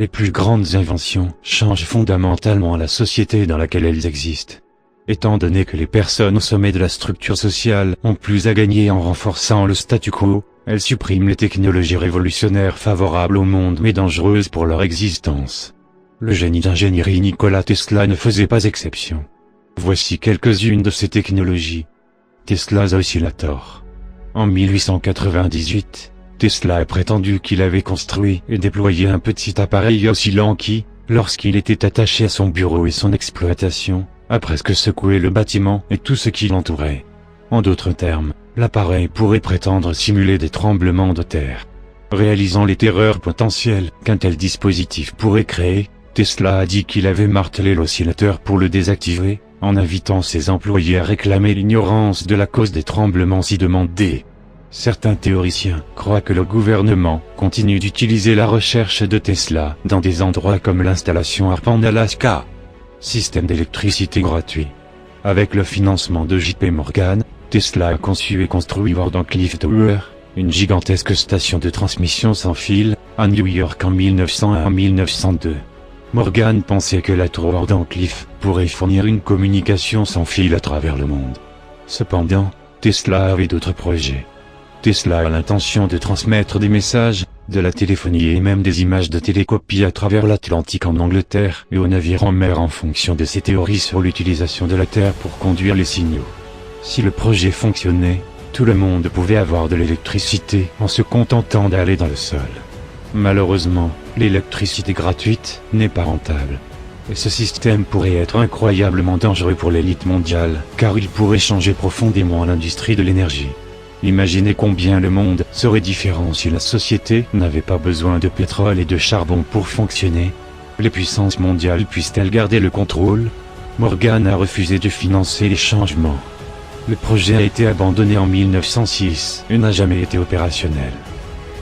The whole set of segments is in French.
Les plus grandes inventions changent fondamentalement la société dans laquelle elles existent. Étant donné que les personnes au sommet de la structure sociale ont plus à gagner en renforçant le statu quo, elles suppriment les technologies révolutionnaires favorables au monde mais dangereuses pour leur existence. Le génie d'ingénierie Nikola Tesla ne faisait pas exception. Voici quelques-unes de ces technologies. Tesla's Oscillator. En 1898, Tesla a prétendu qu'il avait construit et déployé un petit appareil oscillant qui, lorsqu'il était attaché à son bureau et son exploitation, a presque secoué le bâtiment et tout ce qui l'entourait. En d'autres termes, l'appareil pourrait prétendre simuler des tremblements de terre. Réalisant les terreurs potentielles qu'un tel dispositif pourrait créer, Tesla a dit qu'il avait martelé l'oscillateur pour le désactiver, en invitant ses employés à réclamer l'ignorance de la cause des tremblements si demandés. Certains théoriciens croient que le gouvernement continue d'utiliser la recherche de Tesla dans des endroits comme l'installation ARP en Alaska. Système d'électricité gratuit. Avec le financement de JP Morgan, Tesla a conçu et construit Wardenclyffe Tower, une gigantesque station de transmission sans fil, à New York en 1901 à 1902. Morgan pensait que la tour Wardenclyffe pourrait fournir une communication sans fil à travers le monde. Cependant, Tesla avait d'autres projets. Tesla a l'intention de transmettre des messages, de la téléphonie et même des images de télécopie à travers l'Atlantique en Angleterre et aux navires en mer en fonction de ses théories sur l'utilisation de la Terre pour conduire les signaux. Si le projet fonctionnait, tout le monde pouvait avoir de l'électricité en se contentant d'aller dans le sol. Malheureusement, l'électricité gratuite n'est pas rentable. Et ce système pourrait être incroyablement dangereux pour l'élite mondiale, car il pourrait changer profondément l'industrie de l'énergie. Imaginez combien le monde serait différent si la société n'avait pas besoin de pétrole et de charbon pour fonctionner. Les puissances mondiales puissent-elles garder le contrôle? Morgan a refusé de financer les changements. Le projet a été abandonné en 1906 et n'a jamais été opérationnel.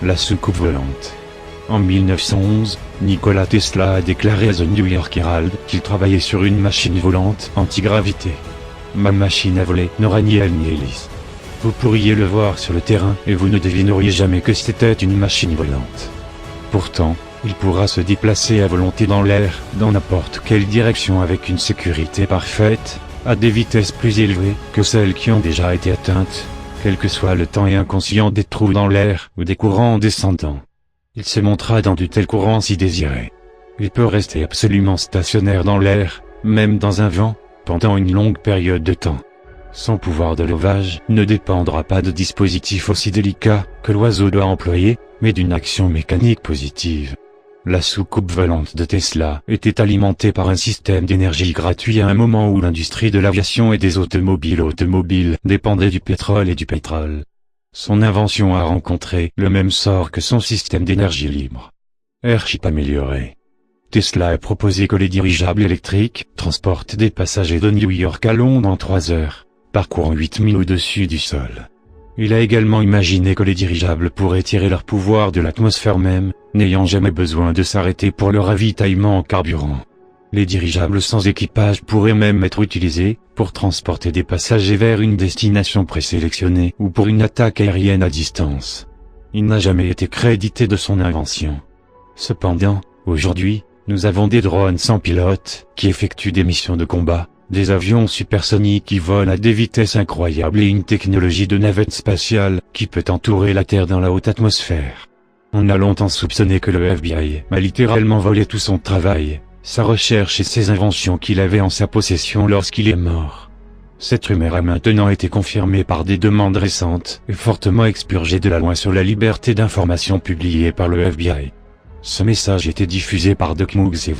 La soucoupe volante. En 1911, Nikola Tesla a déclaré à The New York Herald qu'il travaillait sur une machine volante anti-gravité. Ma machine à voler n'aura ni aile ni hélice. Vous pourriez le voir sur le terrain et vous ne devineriez jamais que c'était une machine volante. Pourtant, il pourra se déplacer à volonté dans l'air, dans n'importe quelle direction avec une sécurité parfaite, à des vitesses plus élevées que celles qui ont déjà été atteintes, quel que soit le temps et inconscient des trous dans l'air ou des courants descendants. Il se montera dans de tels courants si désiré. Il peut rester absolument stationnaire dans l'air, même dans un vent, pendant une longue période de temps. Son pouvoir de levage ne dépendra pas de dispositifs aussi délicats que l'oiseau doit employer, mais d'une action mécanique positive. La soucoupe volante de Tesla était alimentée par un système d'énergie gratuit à un moment où l'industrie de l'aviation et des automobiles dépendait du pétrole et du pétrole. Son invention a rencontré le même sort que son système d'énergie libre. Airship amélioré. Tesla a proposé que les dirigeables électriques transportent des passagers de New York à Londres en 3 heures, parcourant 8000 au-dessus du sol. Il a également imaginé que les dirigeables pourraient tirer leur pouvoir de l'atmosphère même, n'ayant jamais besoin de s'arrêter pour le ravitaillement en carburant. Les dirigeables sans équipage pourraient même être utilisés pour transporter des passagers vers une destination présélectionnée ou pour une attaque aérienne à distance. Il n'a jamais été crédité de son invention. Cependant, aujourd'hui, nous avons des drones sans pilote qui effectuent des missions de combat, des avions supersoniques qui volent à des vitesses incroyables et une technologie de navette spatiale qui peut entourer la Terre dans la haute atmosphère. On a longtemps soupçonné que le FBI a littéralement volé tout son travail, sa recherche et ses inventions qu'il avait en sa possession lorsqu'il est mort. Cette rumeur a maintenant été confirmée par des demandes récentes et fortement expurgées de la loi sur la liberté d'information publiée par le FBI. Ce message était diffusé par Doc Muggsy.